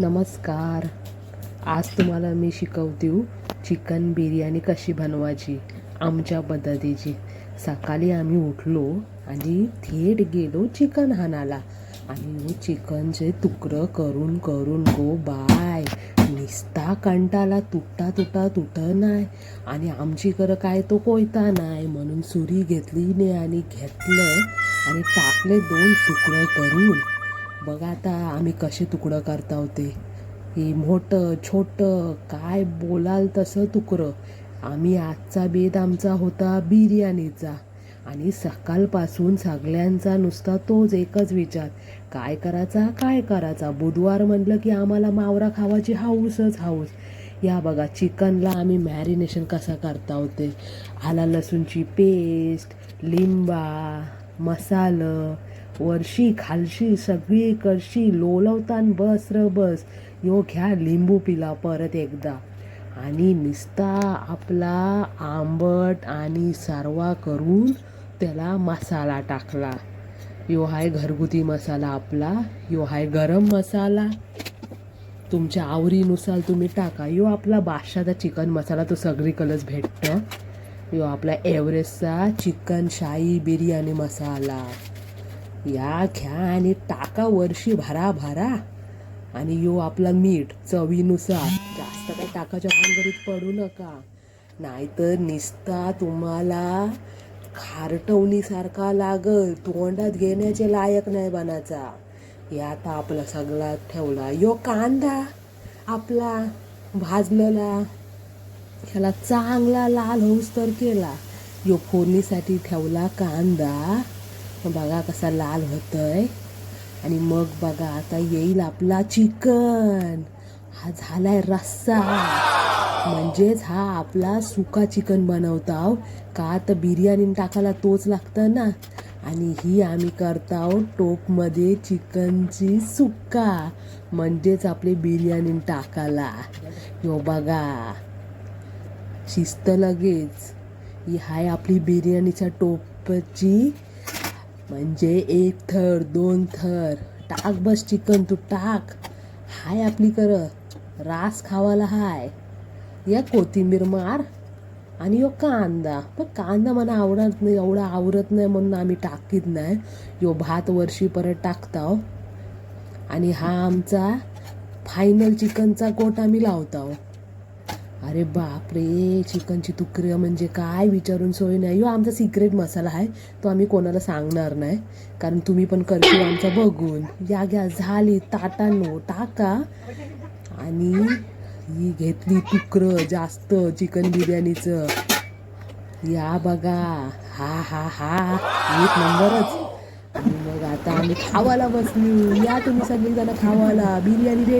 नमस्कार. आज तुम्हाला मी शिकवते चिकन बिर्याणी कशी बनवायची आमच्या पद्धतीची. सकाळी आम्ही उठलो आणि थेट गेलो चिकन आणायला आणि चिकनचे तुकडं करून करून गो बाय निस्ता कंटाला तुटत नाही. आणि आमचीकडं काय तो कोयता नाही, म्हणून सुरी घेतली ने आणि घेतलं आणि टाकले 2 तुकडं करून. बघा आता आम्ही कसे तुकडं करता होते, हे मोठं छोटं काय बोलाल तसं तुकडं. आम्ही आजचा बेत आमचा होता बिर्याणीचा आणि सकाळपासून सगळ्यांचा नुसता तोच एकच विचार, काय करायचा. बुधवार म्हटलं की आम्हाला मावरा खावाची हाऊसच हाऊस. या बघा चिकनला आम्ही मॅरिनेशन कसा करता होते. आला लसूणची पेस्ट, लिंबा, मसाला, वरशी खालशी सगळी करशी लोलवतान बस. यो घ्या लिंबू पिला परत एकदा आणि नुसता आपला आंबट आणि सारवा करून त्याला मसाला टाकला. यो हाय घरगुती मसाला आपला, यो हाय गरम मसाला, तुमच्या आवडीनुसार तुम्ही टाका. यो आपला बादशाहचा चिकन मसाला, तो सगळीकडेच भेटतं. यो आपला एव्हरेस्टचा चिकन शाही बिर्याणी मसाला. या घ्या आणि टाका वर्षी भरा. आणि यो आपला मीठ चवीनुसार, जास्त काही टाकाच्या भानगडीत पडू नका, नाहीतर निस्ता तुम्हाला खारटवणीसारखा लागल, तोंडात घेण्याचे लायक नाही बनायचा. या आता आपला सगळा ठेवला. यो कांदा आपला भाजलेला, ह्याला चांगला लाल होऊस तर केला. यो फोडणीसाठी ठेवला कांदा, बघा कसा लाल होतोय. आणि मग बघा आता येईल आपला चिकन. हा झालाय रस्सा, म्हणजेच हा आपला सुका चिकन बनवताव का तर बिर्याणी टाकायला तोच लागतं ना. आणि ही आम्ही करताव टोपमध्ये चिकनची सुक्का, म्हणजेच आपली बिर्याणी टाकायला. यो बघा शिस्त लगेच. ही हाय आपली बिर्याणीच्या टोपची, म्हणजे 1 थर 2 थर टाक बस चिकन तू टाक. हाय आपली रास खावाला हाय. या कोथिंबीर मार आणि यो कांदा, पण कांदा मला आवडत नाही, एवढा आवडत नाही म्हणून आम्ही टाकीत नाही. यो भात वर्षी परत टाकताव. आणि हा आमचा फायनल चिकनचा गोट आम्ही लावताव. अरे बापरे, चिकनची तुकडे म्हणजे काय विचारून सोय नाही. यो आमचा सिक्रेट मसाला आहे, तो आम्ही कोणाला सांगणार नाही, कारण तुम्ही पण करशील आमचा बघून. या घ्या झाली ताटांनो टाका. आणि ही घेतली तुकडं जास्त चिकन बिर्याणीचं. या बघा हा एक नंबरच. आणि मग आता आम्ही खावायला बसलो. या तुम्ही सगळेजण खावायला, बिर्याणी रेडी.